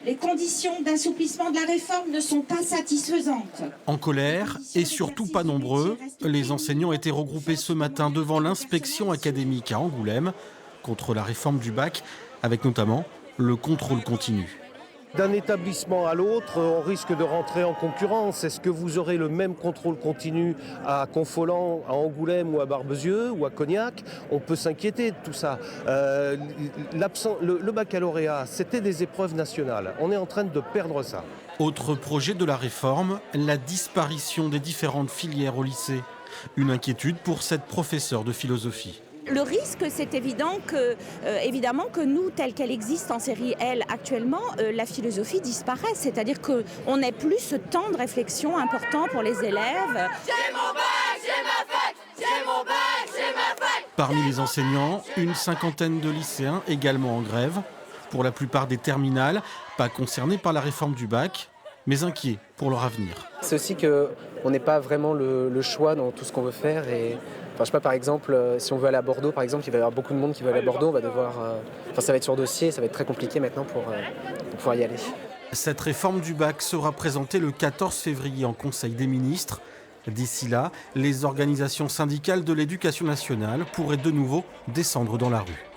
Les conditions d'assouplissement de la réforme ne sont pas satisfaisantes. En colère, et surtout pas nombreux, les enseignants étaient regroupés ce matin devant l'inspection académique à Angoulême contre la réforme du bac, avec notamment le contrôle continu. D'un établissement à l'autre, on risque de rentrer en concurrence. Est-ce que vous aurez le même contrôle continu à Confolens, à Angoulême ou à Barbezieux ou à Cognac? On peut s'inquiéter de tout ça. Le baccalauréat, c'était des épreuves nationales. On est en train de perdre ça. Autre projet de la réforme, la disparition des différentes filières au lycée. Une inquiétude pour cette professeure de philosophie. Le risque, c'est évident évidemment que nous, telle qu'elle existe en série L actuellement, la philosophie disparaît. C'est-à-dire qu'on n'ait plus ce temps de réflexion important pour les élèves. J'ai mon bac, j'ai ma fac, j'ai mon bac, j'ai ma fac. Parmi les enseignants, une cinquantaine de lycéens également en grève. Pour la plupart des terminales, pas concernés par la réforme du bac, mais inquiets pour leur avenir. C'est aussi qu'on n'ait pas vraiment le choix dans tout ce qu'on veut faire. Enfin, je sais pas, par exemple, si on veut aller à Bordeaux, par exemple, il va y avoir beaucoup de monde qui veut aller à Bordeaux, on va devoir... ça va être sur dossier, ça va être très compliqué maintenant pour pouvoir y aller. Cette réforme du bac sera présentée le 14 février en Conseil des ministres. D'ici là, les organisations syndicales de l'éducation nationale pourraient de nouveau descendre dans la rue.